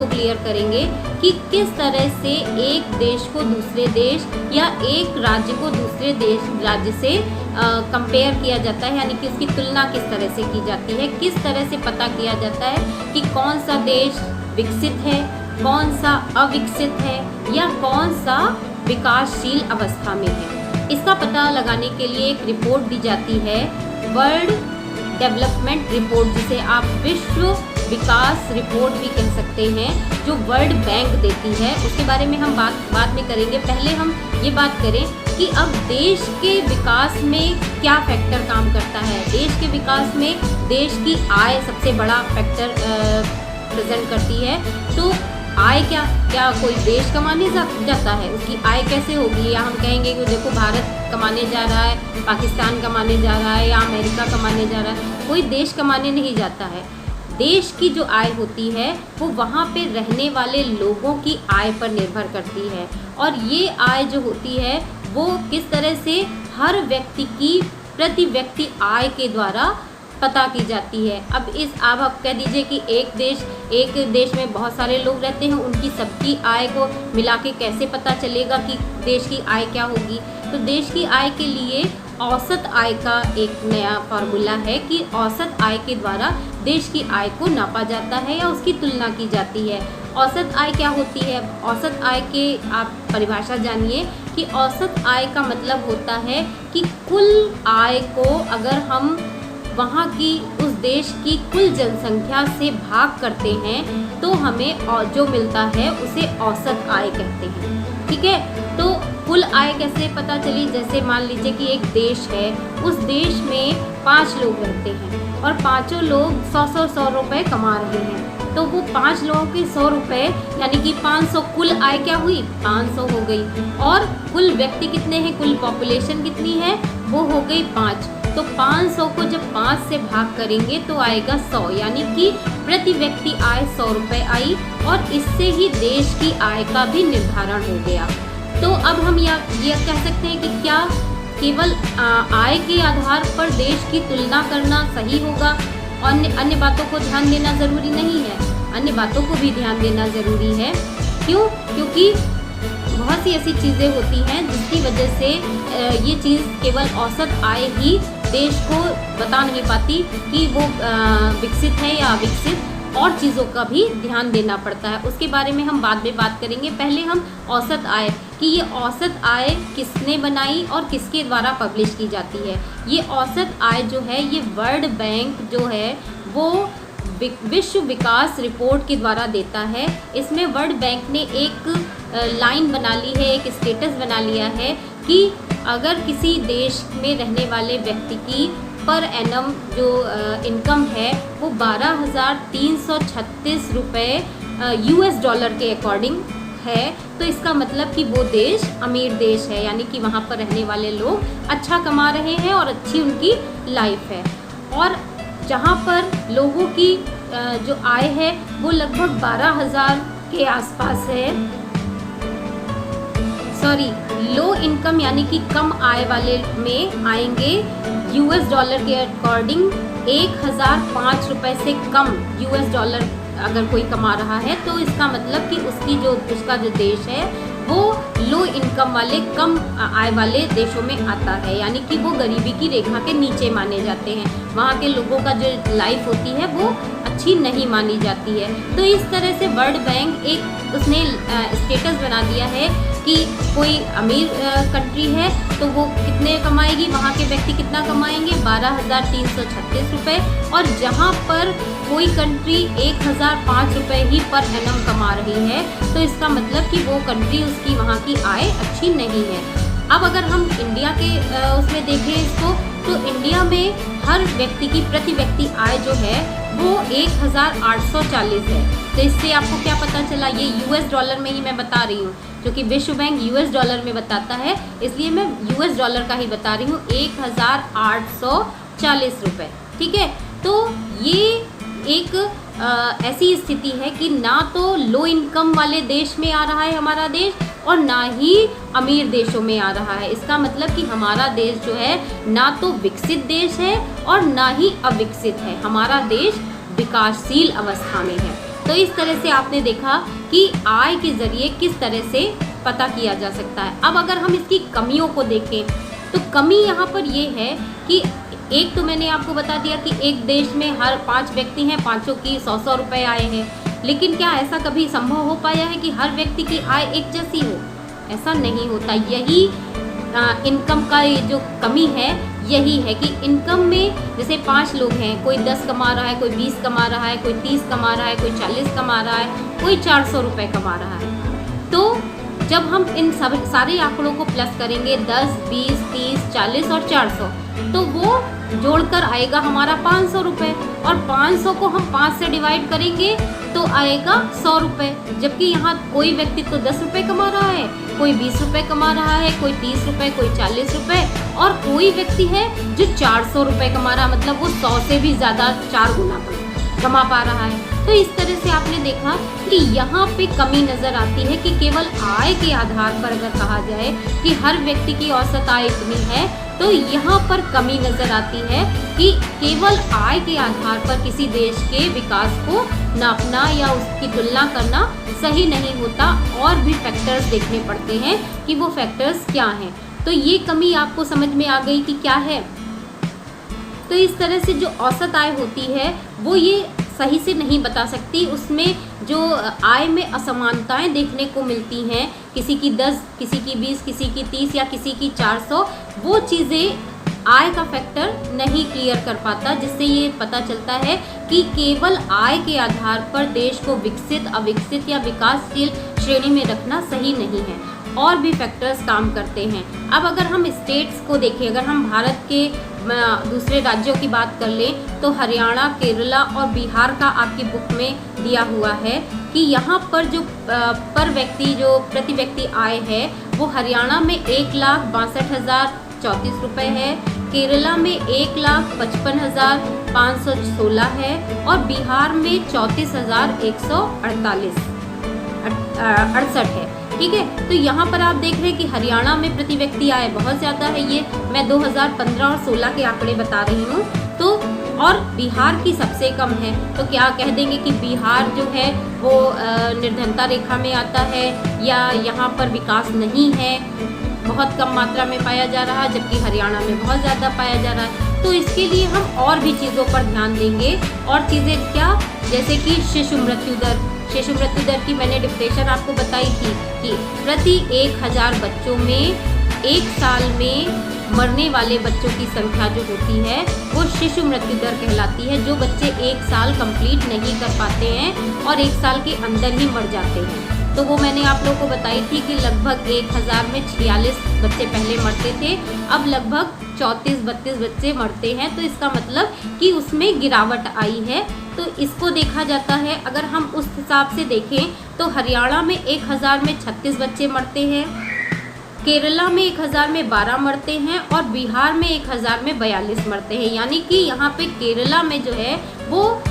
Clear करेंगे कि किस तरह से एक देश को दूसरे देश या एक राज्य को दूसरे राज्य से कंपेयर किया जाता है, यानी कि उसकी तुलना किस तरह से की जाती है, किस तरह से पता किया जाता है कि कौन सा देश विकसित है, कौन सा अविकसित है या कौन सा विकासशील अवस्था में है। इसका पता लगाने के लिए एक रिपोर्ट दी जाती है, वर्ल्ड डेवलपमेंट रिपोर्ट, जिसे आप विश्व विकास रिपोर्ट भी कह सकते हैं, जो वर्ल्ड बैंक देती है। उसके बारे में हम बाद में करेंगे। पहले हम ये बात करें कि अब देश के विकास में क्या फैक्टर काम करता है। देश के विकास में देश की आय सबसे बड़ा फैक्टर प्रेजेंट करती है। तो आय क्या कोई देश कमाने जाता है, उसकी आय कैसे होगी? या हम कहेंगे कि देखो भारत कमाने जा रहा है, पाकिस्तान कमाने जा रहा है या अमेरिका कमाने जा रहा है, कोई देश कमाने नहीं जाता है। देश की जो आय होती है वो वहाँ पे रहने वाले लोगों की आय पर निर्भर करती है, और ये आय जो होती है वो किस तरह से हर व्यक्ति की प्रति व्यक्ति आय के द्वारा पता की जाती है। अब आप कह दीजिए कि एक देश में बहुत सारे लोग रहते हैं, उनकी सबकी आय को मिला के कैसे पता चलेगा कि देश की आय क्या होगी? तो देश की आय के लिए औसत आय का एक नया फार्मूला है कि औसत आय के द्वारा देश की आय को नापा जाता है या उसकी तुलना की जाती है। औसत आय क्या होती है? औसत आय के आप परिभाषा जानिए कि औसत आय का मतलब होता है कि कुल आय को अगर हम वहाँ की उस देश की कुल जनसंख्या से भाग करते हैं तो हमें जो मिलता है उसे औसत आय कहते हैं। ठीक है, तो कुल आय कैसे पता चली? जैसे मान लीजिए कि एक देश है, उस देश में 5 लोग रहते हैं और पाँचों लोग 100 रुपये कमा रहे हैं, तो वो 5 लोगों के 100 रुपये यानी कि 500, कुल आय क्या हुई? 500 हो गई। और कुल व्यक्ति कितने हैं, कुल पॉपुलेशन कितनी है? वो हो गई 5। तो 500 को जब 5 से भाग करेंगे तो आएगा 100, यानी कि प्रति व्यक्ति आय 100 रुपये आई, और इससे ही देश की आय का भी निर्धारण हो गया। तो अब हम ये कह सकते हैं कि क्या केवल आय के आधार पर देश की तुलना करना सही होगा? अन्य बातों को ध्यान देना ज़रूरी नहीं है, अन्य बातों को भी ध्यान देना ज़रूरी है। क्यों? क्योंकि बहुत सी ऐसी चीज़ें होती हैं जिसकी वजह से ये चीज़ केवल औसत आय ही देश को बता नहीं पाती कि वो विकसित है या अविकसित, और चीज़ों का भी ध्यान देना पड़ता है। उसके बारे में हम बाद में बात करेंगे। पहले हम औसत आय कि ये औसत आय किसने बनाई और किसके द्वारा पब्लिश की जाती है। ये औसत आय जो है ये वर्ल्ड बैंक जो है वो विश्व विकास रिपोर्ट के द्वारा देता है। इसमें वर्ल्ड बैंक ने एक लाइन बना ली है, एक स्टेटस बना लिया है कि अगर किसी देश में रहने वाले व्यक्ति की पर एनम जो इनकम है वो 12,336 रुपये US डॉलर के अकॉर्डिंग है, तो इसका मतलब कि वो देश अमीर देश है, यानी कि वहाँ पर रहने वाले लोग अच्छा कमा रहे हैं और अच्छी उनकी लाइफ है। और जहाँ पर लोगों की जो आय है वो लगभग 12,000 के आसपास है। सॉरी, लो इनकम यानी कि कम आय वाले में आएंगे US डॉलर के अकॉर्डिंग 1,005 रुपये से कम US डॉलर अगर कोई कमा रहा है तो इसका मतलब कि उसका जो देश है वो लो इनकम वाले कम आय वाले देशों में आता है, यानी कि वो गरीबी की रेखा के नीचे माने जाते हैं। वहाँ के लोगों का जो लाइफ होती है वो अच्छी नहीं मानी जाती है। तो इस तरह से वर्ल्ड बैंक एक उसने स्टेटस बना दिया है कि कोई अमीर कंट्री है तो वो कितने कमाएगी, वहाँ के व्यक्ति कितना कमाएंगे, 12,336 रुपये, और जहाँ पर कोई कंट्री 1,005 रुपये ही पर एनम कमा रही है तो इसका मतलब कि वो कंट्री उसकी वहाँ की आय अच्छी नहीं है। अब अगर हम इंडिया के उसमें देखें इसको, तो इंडिया में हर व्यक्ति की प्रति व्यक्ति आय जो है वो 1,840 है। तो इससे आपको क्या पता चला? ये US डॉलर में ही मैं बता रही हूँ, क्योंकि विश्व बैंक US डॉलर में बताता है, इसलिए मैं US डॉलर का ही बता रही हूँ, 1,840 रुपये। ठीक है, तो ये एक ऐसी स्थिति है कि ना तो लो इनकम वाले देश में आ रहा है हमारा देश और ना ही अमीर देशों में आ रहा है। इसका मतलब कि हमारा देश जो है ना तो विकसित देश है और ना ही अविकसित है, हमारा देश विकासशील अवस्था में है। तो इस तरह से आपने देखा कि आय के ज़रिए किस तरह से पता किया जा सकता है। अब अगर हम इसकी कमियों को देखें तो कमी यहाँ पर ये है कि एक तो मैंने आपको बता दिया कि एक देश में हर 5 व्यक्ति हैं, पाँचों की 100-100 रुपये आए हैं। लेकिन क्या ऐसा कभी संभव हो पाया है कि हर व्यक्ति की आय एक जैसी हो? ऐसा नहीं होता। यही इनकम का ये जो कमी है यही है कि इनकम में जैसे 5 लोग हैं, कोई 10 कमा रहा है, कोई 20 कमा रहा है, कोई 30 कमा रहा है, कोई 40 कमा रहा है, कोई 400 रुपये कमा रहा है। तो जब हम इन सब सारे आंकड़ों को प्लस करेंगे 10, 20, 30, 40 और 400, तो वो जोड़कर आएगा हमारा 500 रुपये। और 500 को हम 5 से डिवाइड करेंगे तो आएगा 100 रुपये। जबकि यहाँ कोई व्यक्ति तो 10 रुपये कमा रहा है, कोई 20 रुपये कमा रहा है, कोई 30 रुपये, कोई 40 रुपये, और कोई व्यक्ति है जो 400 रुपये कमा रहा है, मतलब वो 100 से भी ज़्यादा 4 गुना कमा पा रहा है। तो इस तरह से आपने देखा कि यहाँ पे कमी नज़र आती है कि केवल आय के आधार पर अगर कहा जाए कि हर व्यक्ति की औसत आय इतनी है, तो यहाँ पर कमी नज़र आती है कि केवल आय के आधार पर किसी देश के विकास को नापना या उसकी तुलना करना सही नहीं होता। और भी फैक्टर्स देखने पड़ते हैं कि वो फैक्टर्स क्या हैं। तो ये कमी आपको समझ में आ गई कि क्या है। तो इस तरह से जो औसत आय होती है वो ये सही से नहीं बता सकती। उसमें जो आय में असमानताएं देखने को मिलती हैं, किसी की 10, किसी की 20, किसी की 30 या किसी की 400, वो चीज़ें आय का फैक्टर नहीं क्लियर कर पाता, जिससे ये पता चलता है कि केवल आय के आधार पर देश को विकसित, अविकसित या विकासशील श्रेणी में रखना सही नहीं है। और भी फैक्टर्स काम करते हैं। अब अगर हम स्टेट्स को देखें, अगर हम भारत के दूसरे राज्यों की बात कर लें तो हरियाणा, केरला और बिहार का आपकी बुक में दिया हुआ है कि यहाँ पर जो पर व्यक्ति जो प्रति व्यक्ति आय है वो हरियाणा में 1,62,034 रुपये है, केरला में 1,55,516 है और बिहार में 34,168 है। ठीक है, तो यहाँ पर आप देख रहे हैं कि हरियाणा में प्रति व्यक्ति आय बहुत ज़्यादा है। ये मैं 2015 और 16 के आंकड़े बता रही हूँ। तो और बिहार की सबसे कम है। तो क्या कह देंगे कि बिहार जो है वो निर्धनता रेखा में आता है या यहाँ पर विकास नहीं है, बहुत कम मात्रा में पाया जा रहा है, जबकि हरियाणा में बहुत ज़्यादा पाया जा रहा है। तो इसके लिए हम और भी चीज़ों पर ध्यान देंगे। और चीज़ें क्या, जैसे कि शिशु मृत्यु दर की मैंने डिफिनेशन आपको बताई थी कि प्रति 1000 बच्चों में 1 साल में मरने वाले बच्चों की संख्या जो होती है वो शिशु मृत्यु दर कहलाती है। जो बच्चे 1 साल कंप्लीट नहीं कर पाते हैं और 1 साल के अंदर ही मर जाते हैं। तो वो मैंने आप लोगों को बताई थी कि लगभग 1000 में 46 बच्चे पहले मरते थे, अब लगभग 34-32 बच्चे मरते हैं। तो इसका मतलब कि उसमें गिरावट आई है। तो इसको देखा जाता है। अगर हम उस हिसाब से देखें तो हरियाणा में 1000 में 36 बच्चे मरते हैं, केरला में 1000 में 12 मरते हैं और बिहार में 1000 में 42 मरते हैं। यानी कि यहाँ पे केरला में जो है वो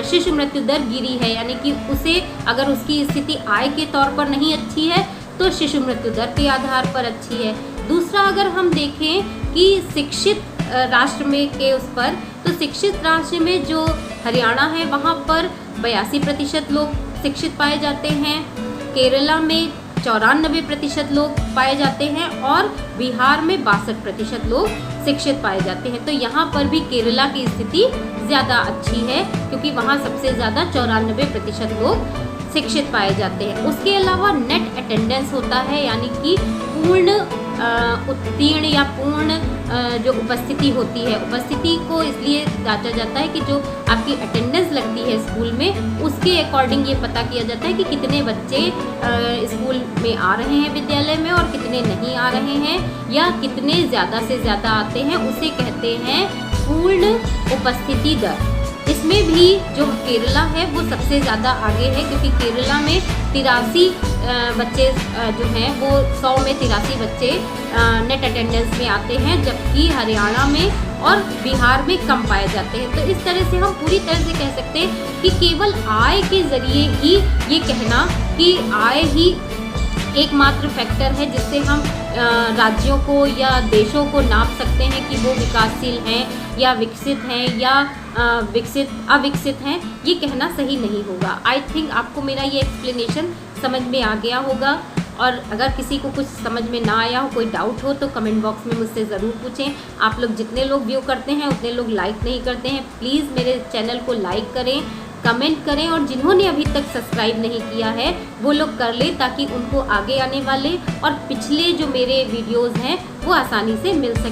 शिशु मृत्यु दर गिरी है, यानी कि उसे अगर उसकी स्थिति आय के तौर पर नहीं अच्छी है तो शिशु मृत्यु दर के आधार पर अच्छी है। दूसरा, अगर हम देखें कि शिक्षित राष्ट्र में के उस पर, तो शिक्षित राष्ट्र में जो हरियाणा है वहाँ पर 82% लोग शिक्षित पाए जाते हैं, केरला में 94% लोग पाए जाते हैं और बिहार में 62% लोग शिक्षित पाए जाते हैं। तो यहाँ पर भी केरला की स्थिति ज़्यादा अच्छी है क्योंकि वहाँ सबसे ज़्यादा 94% लोग शिक्षित पाए जाते हैं। उसके अलावा नेट अटेंडेंस होता है, यानी कि पूर्ण उत्तीर्ण या पूर्ण जो उपस्थिति होती है, उपस्थिति को इसलिए जांचा जाता है कि जो आपकी अटेंडेंस लगती है स्कूल में उसके अकॉर्डिंग ये पता किया जाता है कि कितने बच्चे स्कूल में आ रहे हैं विद्यालय में और कितने नहीं आ रहे हैं या कितने ज़्यादा से ज़्यादा आते हैं, उसे कहते हैं पूर्ण उपस्थिति दर। इसमें भी जो केरला है वो सबसे ज़्यादा आगे है क्योंकि केरला में 83 बच्चे जो हैं वो 100 में 83 बच्चे नेट अटेंडेंस में आते हैं, जबकि हरियाणा में और बिहार में कम पाए जाते हैं। तो इस तरह से हम पूरी तरह से कह सकते हैं कि केवल आय के ज़रिए ही ये कहना कि आय ही एकमात्र फैक्टर है जिससे हम राज्यों को या देशों को नाप सकते हैं कि वो विकासशील हैं या विकसित हैं या अविकसित हैं, ये कहना सही नहीं होगा। आई थिंक आपको मेरा ये एक्सप्लेनेशन समझ में आ गया होगा। और अगर किसी को कुछ समझ में ना आया हो, कोई डाउट हो, तो कमेंट बॉक्स में मुझसे ज़रूर पूछें। आप लोग जितने लोग व्यू करते हैं उतने लोग लाइक नहीं करते हैं। प्लीज़ मेरे चैनल को लाइक करें, कमेंट करें, और जिन्होंने अभी तक सब्सक्राइब नहीं किया है वो लोग कर ले, ताकि उनको आगे आने वाले और पिछले जो मेरे वीडियोज़ हैं वो आसानी से मिल सके।